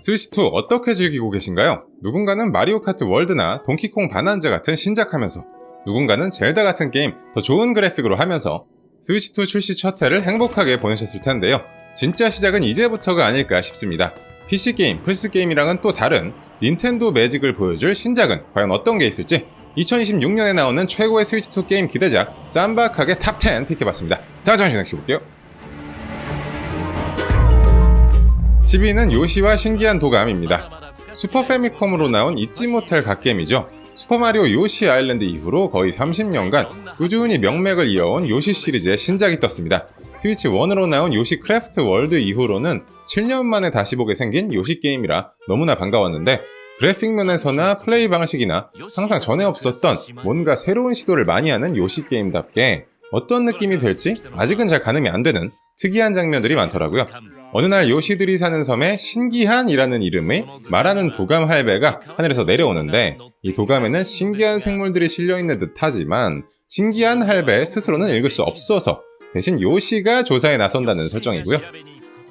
스위치2 어떻게 즐기고 계신가요? 누군가는 마리오 카트 월드나 동키콩 바난자 같은 신작하면서 누군가는 젤다 같은 게임 더 좋은 그래픽으로 하면서 스위치2 출시 첫 해를 행복하게 보내셨을 텐데요. 진짜 시작은 이제부터가 아닐까 싶습니다. PC게임, 플스게임이랑은 또 다른 닌텐도 매직을 보여줄 신작은 과연 어떤 게 있을지 2026년에 나오는 최고의 스위치2 게임 기대작 쌈박하게 탑10 픽해봤습니다. 자, 잠시 시작해볼게요. 10위는 요시와 신기한 도감입니다. 슈퍼 패미컴으로 나온 잊지 못할 갓게임이죠. 슈퍼마리오 요시 아일랜드 이후로 거의 30년간 꾸준히 명맥을 이어온 요시 시리즈의 신작이 떴습니다. 스위치 1으로 나온 요시 크래프트 월드 이후로는 7년 만에 다시 보게 생긴 요시 게임이라 너무나 반가웠는데 그래픽 면에서나 플레이 방식이나 항상 전에 없었던 뭔가 새로운 시도를 많이 하는 요시 게임답게 어떤 느낌이 될지 아직은 잘 가늠이 안 되는 특이한 장면들이 많더라고요. 어느 날 요시들이 사는 섬에 신기한이라는 이름의 말하는 도감 할배가 하늘에서 내려오는데 이 도감에는 신기한 생물들이 실려있는 듯 하지만 신기한 할배 스스로는 읽을 수 없어서 대신 요시가 조사에 나선다는 설정이고요.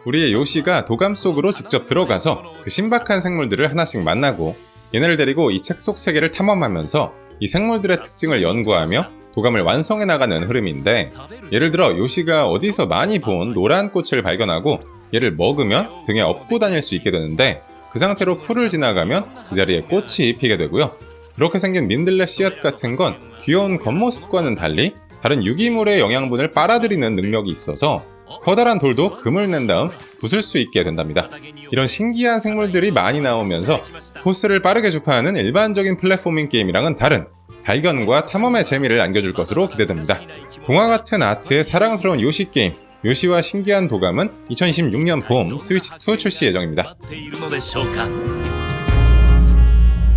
우리의 요시가 도감 속으로 직접 들어가서 그 신박한 생물들을 하나씩 만나고 얘네를 데리고 이 책 속 세계를 탐험하면서 이 생물들의 특징을 연구하며 도감을 완성해 나가는 흐름인데, 예를 들어 요시가 어디서 많이 본 노란 꽃을 발견하고 얘를 먹으면 등에 업고 다닐 수 있게 되는데 그 상태로 풀을 지나가면 그 자리에 꽃이 피게 되고요. 그렇게 생긴 민들레 씨앗 같은 건 귀여운 겉모습과는 달리 다른 유기물의 영양분을 빨아들이는 능력이 있어서 커다란 돌도 금을 낸 다음 부술 수 있게 된답니다. 이런 신기한 생물들이 많이 나오면서 코스를 빠르게 주파하는 일반적인 플랫포밍 게임이랑은 다른 발견과 탐험의 재미를 안겨줄 것으로 기대됩니다. 동화 같은 아트의 사랑스러운 요시 게임 요시와 신기한 도감은 2026년 봄 스위치2 출시 예정입니다.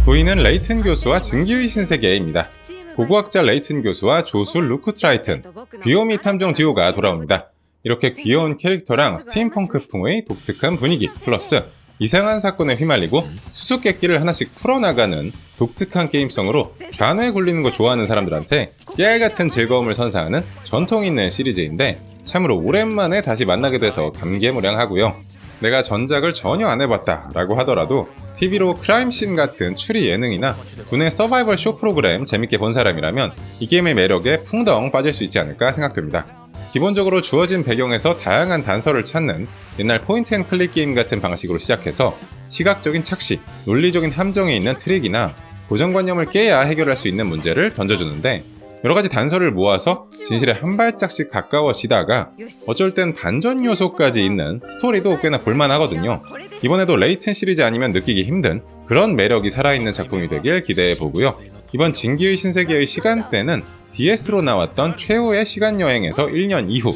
9위는 레이튼 교수와 증기의 신세계입니다. 고고학자 레이튼 교수와 조수 루크 트라이튼, 귀요미 탐정 듀오가 돌아옵니다. 이렇게 귀여운 캐릭터랑 스팀펑크풍의 독특한 분위기 플러스 이상한 사건에 휘말리고 수수께끼를 하나씩 풀어나가는 독특한 게임성으로 좌뇌 굴리는 거 좋아하는 사람들한테 깨알같은 즐거움을 선사하는 전통 있는 시리즈인데 참으로 오랜만에 다시 만나게 돼서 감개무량하고요. 내가 전작을 전혀 안 해봤다 라고 하더라도 TV로 크라임씬 같은 추리 예능이나 군의 서바이벌 쇼 프로그램 재밌게 본 사람이라면 이 게임의 매력에 풍덩 빠질 수 있지 않을까 생각됩니다. 기본적으로 주어진 배경에서 다양한 단서를 찾는 옛날 포인트 앤 클릭 게임 같은 방식으로 시작해서 시각적인 착시, 논리적인 함정에 있는 트릭이나 고정관념을 깨야 해결할 수 있는 문제를 던져주는데 여러가지 단서를 모아서 진실에 한 발짝씩 가까워지다가 어쩔 땐 반전 요소까지 있는 스토리도 꽤나 볼만하거든요. 이번에도 레이튼 시리즈 아니면 느끼기 힘든 그런 매력이 살아있는 작품이 되길 기대해보고요. 이번 진기의 신세계의 시간대는 DS로 나왔던 최후의 시간여행에서 1년 이후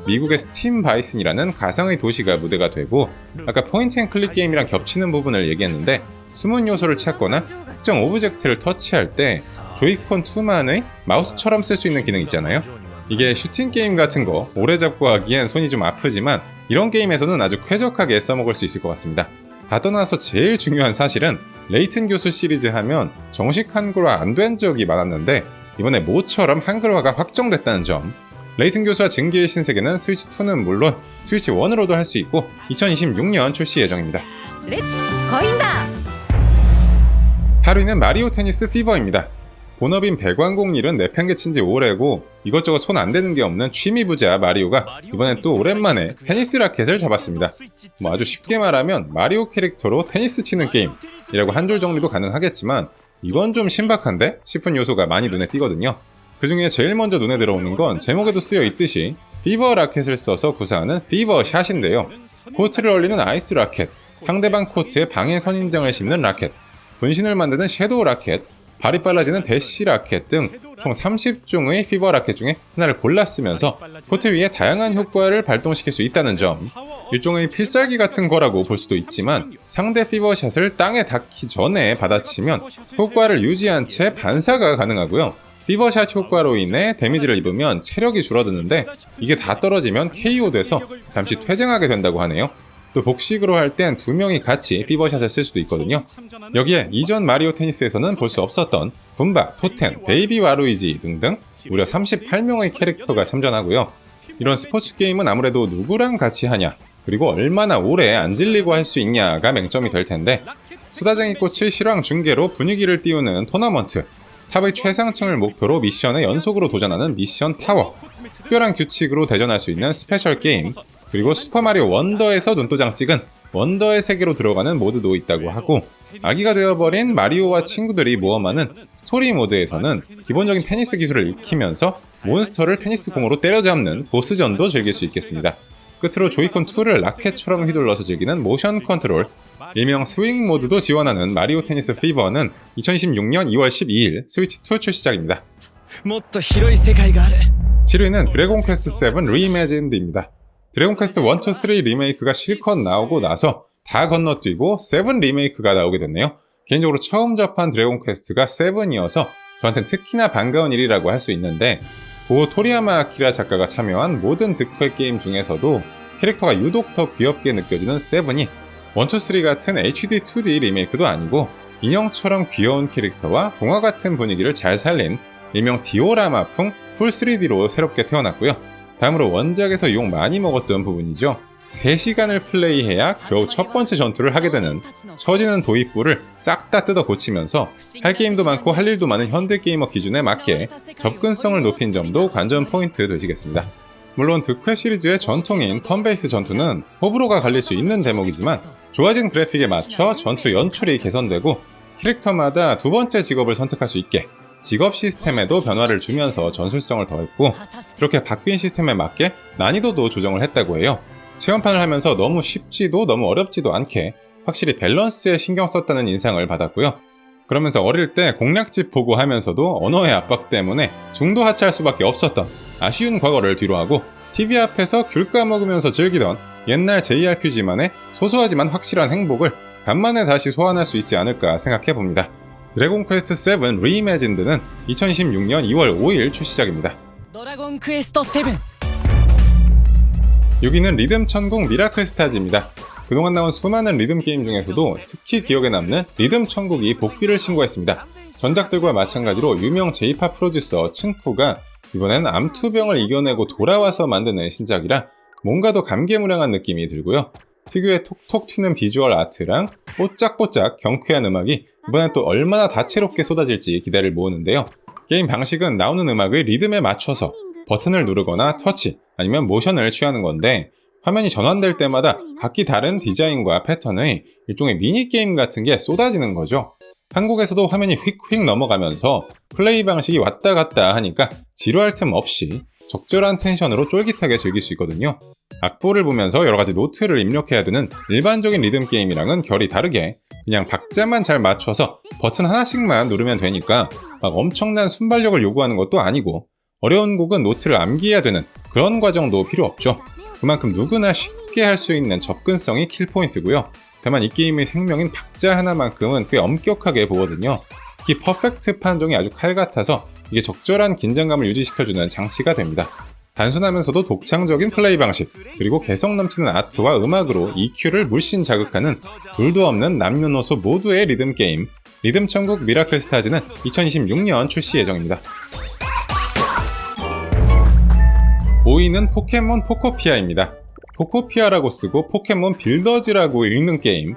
미국의 스팀 바이슨이라는 가상의 도시가 무대가 되고, 아까 포인트 앤 클릭 게임이랑 겹치는 부분을 얘기했는데 숨은 요소를 찾거나 특정 오브젝트를 터치할 때 조이콘 2만의 마우스처럼 쓸 수 있는 기능 있잖아요. 이게 슈팅 게임 같은 거 오래 잡고 하기엔 손이 좀 아프지만 이런 게임에서는 아주 쾌적하게 써먹을 수 있을 것 같습니다. 다 떠나서 제일 중요한 사실은 레이튼 교수 시리즈 하면 정식 한글화 안 된 적이 많았는데 이번에 모처럼 한글화가 확정됐다는 점. 레이튼 교수와 증기의 신세계는 스위치2는 물론 스위치 1으로도 할 수 있고 2026년 출시 예정입니다. 렛츠 거인다! 8위는 마리오 테니스 피버입니다. 본업인 배관공 일은 내팽개친 지 오래고 이것저것 손 안 대는 게 없는 취미 부자 마리오가 이번엔 또 오랜만에 테니스 라켓을 잡았습니다. 아주 쉽게 말하면 마리오 캐릭터로 테니스 치는 게임이라고 한 줄 정리도 가능하겠지만 이건 좀 신박한데? 싶은 요소가 많이 눈에 띄거든요. 그 중에 제일 먼저 눈에 들어오는 건 제목에도 쓰여 있듯이 피버 라켓을 써서 구사하는 피버 샷인데요. 코트를 얼리는 아이스 라켓, 상대방 코트에 방해 선인장을 씹는 라켓, 분신을 만드는 섀도우 라켓, 발이 빨라지는 대시 라켓 등 총 30종의 피버 라켓 중에 하나를 골라 쓰면서 코트 위에 다양한 효과를 발동시킬 수 있다는 점. 일종의 필살기 같은 거라고 볼 수도 있지만 상대 피버샷을 땅에 닿기 전에 받아치면 효과를 유지한 채 반사가 가능하고요. 피버샷 효과로 인해 데미지를 입으면 체력이 줄어드는데 이게 다 떨어지면 KO 돼서 잠시 퇴장하게 된다고 하네요. 또 복식으로 할 땐 두 명이 같이 피버샷을 쓸 수도 있거든요. 여기에 이전 마리오 테니스에서는 볼 수 없었던 군바, 토텐, 베이비 와루이지 등등 무려 38명의 캐릭터가 참전하고요. 이런 스포츠 게임은 아무래도 누구랑 같이 하냐 그리고 얼마나 오래 안 질리고 할 수 있냐가 맹점이 될 텐데, 수다쟁이 꽃의 실황 중계로 분위기를 띄우는 토너먼트, 탑의 최상층을 목표로 미션에 연속으로 도전하는 미션 타워, 특별한 규칙으로 대전할 수 있는 스페셜 게임, 그리고 슈퍼마리오 원더에서 눈도장 찍은 원더의 세계로 들어가는 모드도 있다고 하고, 아기가 되어버린 마리오와 친구들이 모험하는 스토리 모드에서는 기본적인 테니스 기술을 익히면서 몬스터를 테니스 공으로 때려잡는 보스전도 즐길 수 있겠습니다. 끝으로 조이콘 2를 라켓처럼 휘둘러서 즐기는 모션 컨트롤, 일명 스윙 모드도 지원하는 마리오 테니스 피버는 2016년 2월 12일 스위치 2 출시작입니다. もっと広い世界がある 7위는 드래곤 퀘스트 7 리이매진드입니다. 드래곤 퀘스트 1, 2, 3 리메이크가 실컷 나오고 나서 다 건너뛰고 7 리메이크가 나오게 됐네요. 개인적으로 처음 접한 드래곤 퀘스트가 7이어서 저한텐 특히나 반가운 일이라고 할 수 있는데, 고 토리야마 아키라 작가가 참여한 모든 득회 게임 중에서도 캐릭터가 유독 더 귀엽게 느껴지는 7이 1, 2, 3 같은 HD 2D 리메이크도 아니고 인형처럼 귀여운 캐릭터와 동화 같은 분위기를 잘 살린 일명 디오라마풍 풀 3D로 새롭게 태어났고요. 다음으로 원작에서 욕 많이 먹었던 부분이죠. 3시간을 플레이해야 겨우 첫 번째 전투를 하게 되는 처지는 도입부를 싹 다 뜯어 고치면서 할 게임도 많고 할 일도 많은 현대게이머 기준에 맞게 접근성을 높인 점도 관전 포인트 되시겠습니다. 물론 득회 시리즈의 전통인 턴베이스 전투는 호불호가 갈릴 수 있는 대목이지만 좋아진 그래픽에 맞춰 전투 연출이 개선되고 캐릭터마다 두 번째 직업을 선택할 수 있게 직업 시스템에도 변화를 주면서 전술성을 더했고, 그렇게 바뀐 시스템에 맞게 난이도도 조정을 했다고 해요. 체험판을 하면서 너무 쉽지도 너무 어렵지도 않게 확실히 밸런스에 신경 썼다는 인상을 받았고요. 그러면서 어릴 때 공략집 보고 하면서도 언어의 압박 때문에 중도 하차할 수밖에 없었던 아쉬운 과거를 뒤로하고 TV 앞에서 귤 까먹으면서 즐기던 옛날 JRPG만의 소소하지만 확실한 행복을 간만에 다시 소환할 수 있지 않을까 생각해봅니다. 드래곤 퀘스트 7 리이매진드는 2016년 2월 5일 출시작입니다. ドラゴンクエスト7 6위는 리듬 천국 미라클 스타즈입니다. 그동안 나온 수많은 리듬 게임 중에서도 특히 기억에 남는 리듬 천국이 복귀를 신고했습니다. 전작들과 마찬가지로 유명 J-POP 프로듀서 층쿠가 이번엔 암투병을 이겨내고 돌아와서 만드는 신작이라 뭔가 더 감개무량한 느낌이 들고요. 특유의 톡톡 튀는 비주얼 아트랑 뽀짝뽀짝 경쾌한 음악이 이번엔 또 얼마나 다채롭게 쏟아질지 기대를 모으는데요. 게임 방식은 나오는 음악의 리듬에 맞춰서 버튼을 누르거나 터치 아니면 모션을 취하는 건데, 화면이 전환될 때마다 각기 다른 디자인과 패턴의 일종의 미니게임 같은 게 쏟아지는 거죠. 한국에서도 화면이 휙휙 넘어가면서 플레이 방식이 왔다 갔다 하니까 지루할 틈 없이 적절한 텐션으로 쫄깃하게 즐길 수 있거든요. 악보를 보면서 여러가지 노트를 입력해야 되는 일반적인 리듬 게임이랑은 결이 다르게 그냥 박자만 잘 맞춰서 버튼 하나씩만 누르면 되니까 막 엄청난 순발력을 요구하는 것도 아니고, 어려운 곡은 노트를 암기해야 되는 그런 과정도 필요 없죠. 그만큼 누구나 쉽게 할 수 있는 접근성이 킬포인트고요. 다만 이 게임의 생명인 박자 하나만큼은 꽤 엄격하게 보거든요. 특히 퍼펙트 판정이 아주 칼 같아서 이게 적절한 긴장감을 유지시켜주는 장치가 됩니다. 단순하면서도 독창적인 플레이 방식, 그리고 개성 넘치는 아트와 음악으로 EQ를 물씬 자극하는 둘도 없는 남녀노소 모두의 리듬 게임, 리듬 천국 미라클 스타즈는 2026년 출시 예정입니다. 5위는 포켓몬 포코피아입니다. 포코피아라고 쓰고 포켓몬 빌더즈라고 읽는 게임.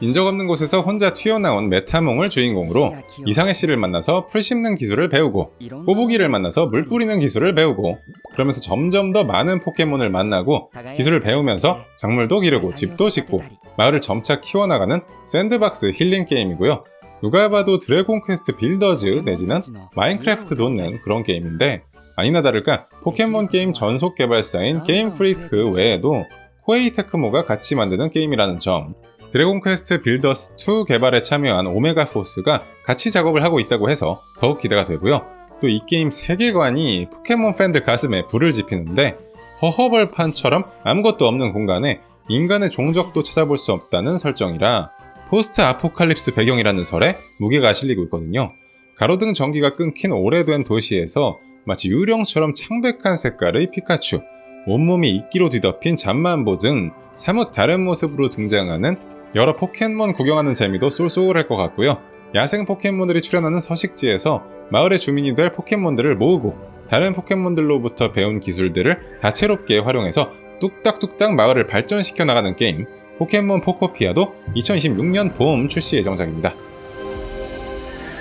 인적 없는 곳에서 혼자 튀어나온 메타몽을 주인공으로 이상해 씨를 만나서 풀 씹는 기술을 배우고, 꼬부기를 만나서 물 뿌리는 기술을 배우고, 그러면서 점점 더 많은 포켓몬을 만나고 기술을 배우면서 작물도 기르고 집도 짓고 마을을 점차 키워나가는 샌드박스 힐링 게임이고요. 누가 봐도 드래곤 퀘스트 빌더즈 내지는 마인크래프트 돋는 그런 게임인데, 아니나 다를까 포켓몬 게임 전속 개발사인 게임 프리크 외에도 코에이 테크모가 같이 만드는 게임이라는 점, 드래곤 퀘스트 빌더스 2 개발에 참여한 오메가 포스가 같이 작업을 하고 있다고 해서 더욱 기대가 되고요. 또 이 게임 세계관이 포켓몬 팬들 가슴에 불을 지피는데, 허허벌판처럼 아무것도 없는 공간에 인간의 종적도 찾아볼 수 없다는 설정이라 포스트 아포칼립스 배경이라는 설에 무게가 실리고 있거든요. 가로등 전기가 끊긴 오래된 도시에서 마치 유령처럼 창백한 색깔의 피카츄, 온몸이 이끼로 뒤덮인 잠만보 등 사뭇 다른 모습으로 등장하는 여러 포켓몬 구경하는 재미도 쏠쏠할 것 같고요. 야생 포켓몬들이 출현하는 서식지에서 마을의 주민이 될 포켓몬들을 모으고 다른 포켓몬들로부터 배운 기술들을 다채롭게 활용해서 뚝딱뚝딱 마을을 발전시켜 나가는 게임 포켓몬 포코피아도 2026년 봄 출시 예정작입니다.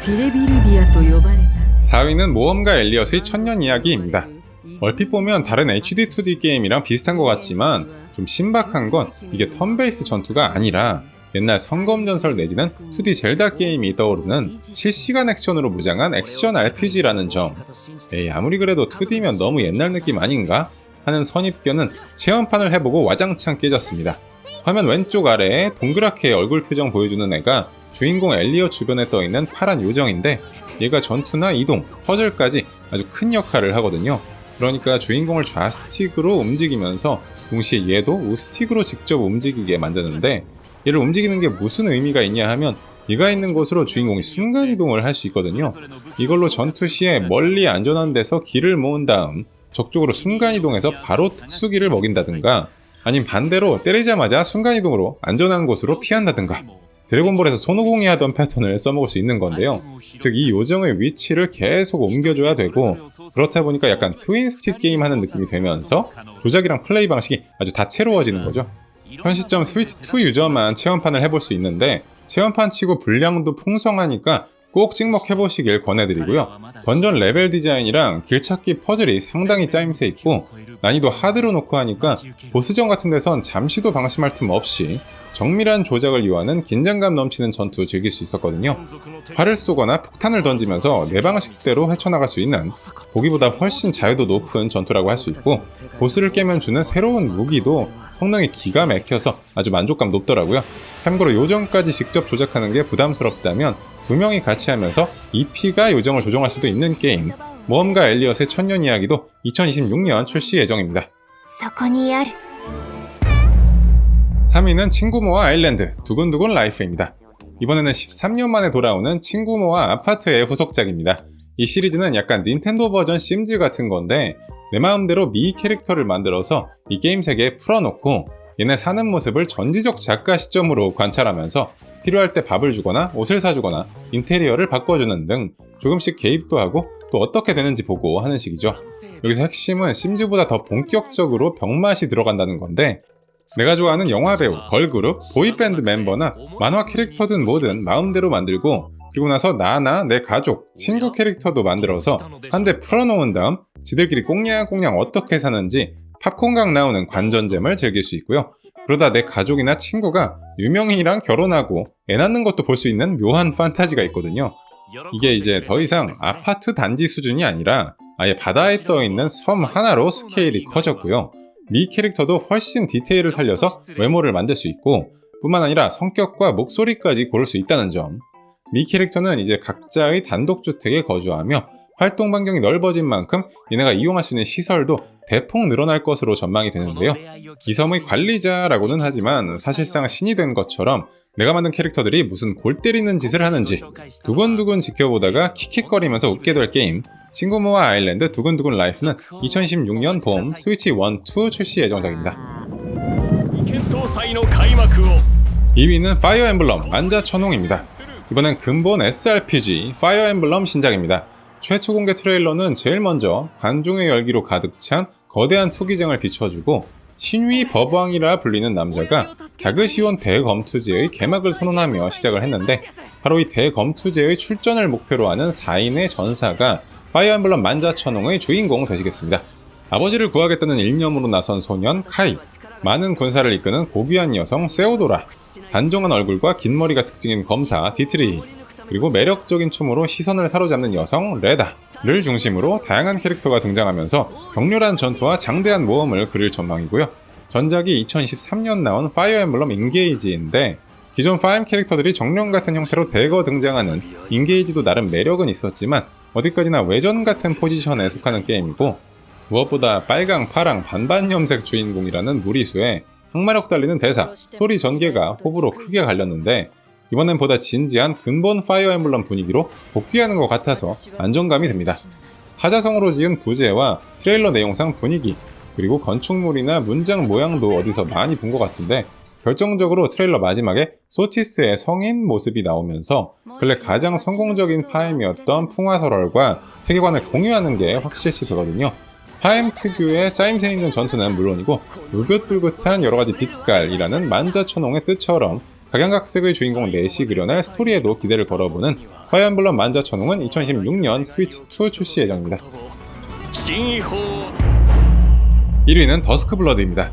フィレビルディアと呼ばれた 4위는 모험가 엘리엇의 천년 이야기입니다. 얼핏 보면 다른 HD 2D 게임이랑 비슷한 것 같지만 좀 신박한 건 이게 턴베이스 전투가 아니라 옛날 성검전설 내지는 2D 젤다 게임이 떠오르는 실시간 액션으로 무장한 액션 RPG라는 점. 에이, 아무리 그래도 2D면 너무 옛날 느낌 아닌가? 하는 선입견은 체험판을 해보고 와장창 깨졌습니다. 화면 왼쪽 아래에 동그랗게 얼굴 표정 보여주는 애가 주인공 엘리엇 주변에 떠있는 파란 요정인데 얘가 전투나 이동, 퍼즐까지 아주 큰 역할을 하거든요. 그러니까 주인공을 좌스틱으로 움직이면서 동시에 얘도 우스틱으로 직접 움직이게 만드는데 얘를 움직이는 게 무슨 의미가 있냐 하면 얘가 있는 곳으로 주인공이 순간이동을 할 수 있거든요. 이걸로 전투 시에 멀리 안전한 데서 기를 모은 다음 적쪽으로 순간이동해서 바로 특수기를 먹인다든가 아님 반대로 때리자마자 순간이동으로 안전한 곳으로 피한다든가 드래곤볼에서 손오공이 하던 패턴을 써먹을 수 있는 건데요. 즉 이 요정의 위치를 계속 옮겨줘야 되고 그렇다 보니까 약간 트윈스틱 게임 하는 느낌이 되면서 조작이랑 플레이 방식이 아주 다채로워지는 거죠. 현 시점 스위치2 유저만 체험판을 해볼 수 있는데 체험판 치고 분량도 풍성하니까 꼭 찍먹해보시길 권해드리고요. 던전 레벨 디자인이랑 길찾기 퍼즐이 상당히 짜임새 있고 난이도 하드로 놓고 하니까 보스전 같은 데선 잠시도 방심할 틈 없이 정밀한 조작을 요하는 긴장감 넘치는 전투 즐길 수 있었거든요. 활을 쏘거나 폭탄을 던지면서 내 방식대로 헤쳐나갈 수 있는 보기보다 훨씬 자유도 높은 전투라고 할 수 있고 보스를 깨면 주는 새로운 무기도 성능이 기가 막혀서 아주 만족감 높더라고요. 참고로 요정까지 직접 조작하는 게 부담스럽다면 두 명이 같이 하면서 EP가 요정을 조정할 수도 있는 게임 모험가 엘리엇의 천년 이야기도 2026년 출시 예정입니다. そこにある 3위는 친구모아 아일랜드 두근두근 라이프입니다. 이번에는 13년 만에 돌아오는 친구모아 아파트의 후속작입니다. 이 시리즈는 약간 닌텐도 버전 심즈 같은 건데 내 마음대로 미 캐릭터를 만들어서 이 게임 세계에 풀어놓고 얘네 사는 모습을 전지적 작가 시점으로 관찰하면서 필요할 때 밥을 주거나 옷을 사주거나 인테리어를 바꿔주는 등 조금씩 개입도 하고 또 어떻게 되는지 보고 하는 식이죠. 여기서 핵심은 심즈보다 더 본격적으로 병맛이 들어간다는 건데 내가 좋아하는 영화배우, 걸그룹, 보이밴드 mem버나 만화 캐릭터든 뭐든 마음대로 만들고 그리고 나서 나나 내 가족, 친구 캐릭터도 만들어서 한 대 풀어놓은 다음 지들끼리 꽁냥꽁냥 어떻게 사는지 팝콘각 나오는 관전잼을 즐길 수 있고요. 그러다 내 가족이나 친구가 유명인이랑 결혼하고 애 낳는 것도 볼 수 있는 묘한 판타지가 있거든요. 이게 이제 더 이상 아파트 단지 수준이 아니라 아예 바다에 떠있는 섬 하나로 스케일이 커졌고요. 미 캐릭터도 훨씬 디테일을 살려서 외모를 만들 수 있고 뿐만 아니라 성격과 목소리까지 고를 수 있다는 점. 미 캐릭터는 이제 각자의 단독주택에 거주하며 활동 반경이 넓어진 만큼 얘네가 이용할 수 있는 시설도 대폭 늘어날 것으로 전망이 되는데요. 이 섬의 관리자라고는 하지만 사실상 신이 된 것처럼 내가 만든 캐릭터들이 무슨 골 때리는 짓을 하는지 두근두근 지켜보다가 킥킥거리면서 웃게 될 게임 친구모아 아일랜드 두근두근 라이프는 2016년 봄 스위치 1, 2 출시 예정작입니다. 2위는 파이어 엠블럼 만자천홍입니다. 이번엔 근본 SRPG 파이어 엠블럼 신작입니다. 최초 공개 트레일러는 제일 먼저 관중의 열기로 가득 찬 거대한 투기장을 비춰주고 신위 법왕이라 불리는 남자가 다그시온 대검투제의 개막을 선언하며 시작을 했는데 바로 이 대검투제의 출전을 목표로 하는 4인의 전사가 파이어 엠블럼 만자천홍의 주인공 되시겠습니다. 아버지를 구하겠다는 일념으로 나선 소년 카이, 많은 군사를 이끄는 고귀한 여성 세오도라, 단정한 얼굴과 긴 머리가 특징인 검사 디트리, 그리고 매력적인 춤으로 시선을 사로잡는 여성 레다를 중심으로 다양한 캐릭터가 등장하면서 격렬한 전투와 장대한 모험을 그릴 전망이고요. 전작이 2023년 나온 파이어 엠블럼 인게이지인데 기존 파임 캐릭터들이 정령 같은 형태로 대거 등장하는 인게이지도 나름 매력은 있었지만 어디까지나 외전 같은 포지션에 속하는 게임이고 무엇보다 빨강, 파랑, 반반 염색 주인공이라는 무리수에 항마력 달리는 대사, 스토리 전개가 호불호 크게 갈렸는데 이번엔 보다 진지한 근본 파이어 엠블럼 분위기로 복귀하는 것 같아서 안정감이 듭니다. 사자성어로 지은 부제와 트레일러 내용상 분위기, 그리고 건축물이나 문장 모양도 어디서 많이 본 것 같은데 결정적으로 트레일러 마지막에 소티스의 성인 모습이 나오면서 근래 가장 성공적인 파임이었던 풍화설월과 세계관을 공유하는 게 확실시 되거든요. 파엠 특유의 짜임새 있는 전투는 물론이고 울긋불긋한 여러가지 빛깔이라는 만자천홍의 뜻처럼 각양각색의 주인공 넷이 그려낼 스토리에도 기대를 걸어보는 파이어 엠블럼 만자천홍은 2016년 스위치2 출시 예정입니다. 1위는 더스크 블러드입니다.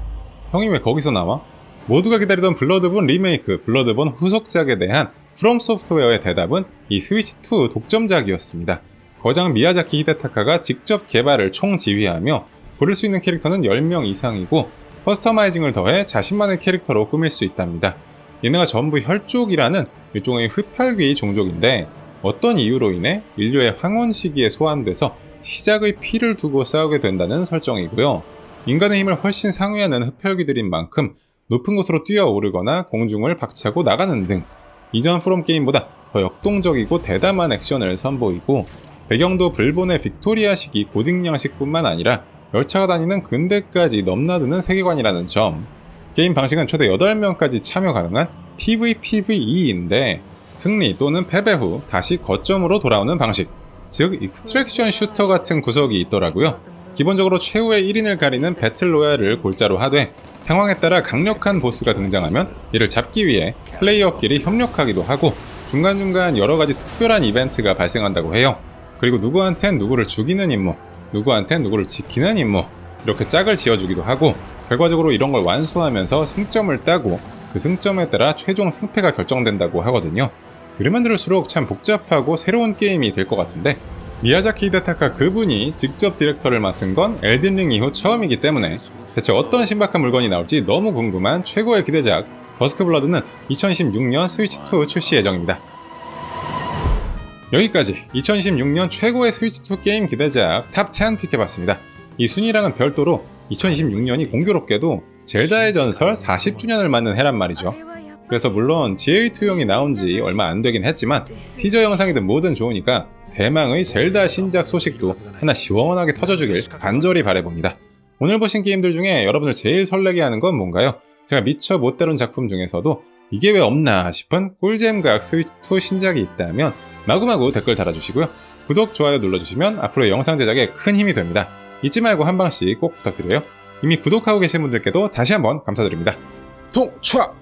형이 왜 거기서 나와? 모두가 기다리던 블러드본 리메이크, 블러드본 후속작에 대한 프롬 소프트웨어의 대답은 이 스위치2 독점작이었습니다. 거장 미야자키 히데타카가 직접 개발을 총지휘하며 고를 수 있는 캐릭터는 10명 이상이고 커스터마이징을 더해 자신만의 캐릭터로 꾸밀 수 있답니다. 얘네가 전부 혈족이라는 일종의 흡혈귀 종족인데 어떤 이유로 인해 인류의 황혼 시기에 소환돼서 시작의 피를 두고 싸우게 된다는 설정이고요. 인간의 힘을 훨씬 상회하는 흡혈귀들인 만큼 높은 곳으로 뛰어오르거나 공중을 박차고 나가는 등 이전 프롬 게임보다 더 역동적이고 대담한 액션을 선보이고 배경도 불본의 빅토리아 시기 고딕 양식뿐만 아니라 열차가 다니는 근대까지 넘나드는 세계관이라는 점. 게임 방식은 최대 8명까지 참여 가능한 PVPVE인데 승리 또는 패배 후 다시 거점으로 돌아오는 방식, 즉 익스트랙션 슈터 같은 구석이 있더라고요. 기본적으로 최후의 1인을 가리는 배틀 로얄을 골자로 하되 상황에 따라 강력한 보스가 등장하면 이를 잡기 위해 플레이어끼리 협력하기도 하고 중간중간 여러가지 특별한 이벤트가 발생한다고 해요. 그리고 누구한텐 누구를 죽이는 임무, 누구한텐 누구를 지키는 임무, 이렇게 짝을 지어주기도 하고 결과적으로 이런 걸 완수하면서 승점을 따고 그 승점에 따라 최종 승패가 결정된다고 하거든요. 들으면 들을수록 참 복잡하고 새로운 게임이 될 것 같은데 미야자키 히데타카 그분이 직접 디렉터를 맡은 건 엘든링 이후 처음이기 때문에 대체 어떤 신박한 물건이 나올지 너무 궁금한 최고의 기대작 더스크 블러드는 2016년 스위치2 출시 예정입니다. 여기까지 2016년 최고의 스위치2 게임 기대작 탑10 픽해봤습니다. 이 순위랑은 별도로 2016년이 공교롭게도 젤다의 전설 40주년을 맞는 해란 말이죠. 그래서 물론 GA2용이 나온 지 얼마 안 되긴 했지만 티저 영상이든 뭐든 좋으니까 대망의 젤다 신작 소식도 하나 시원하게 터져주길 간절히 바라봅니다. 오늘 보신 게임들 중에 여러분을 제일 설레게 하는 건 뭔가요? 제가 미처 못 다룬 작품 중에서도 이게 왜 없나 싶은 꿀잼각 스위치2 신작이 있다면 마구마구 댓글 달아주시고요. 구독, 좋아요 눌러주시면 앞으로의 영상 제작에 큰 힘이 됩니다. 잊지 말고 한 방씩 꼭 부탁드려요. 이미 구독하고 계신 분들께도 다시 한번 감사드립니다. 통추악!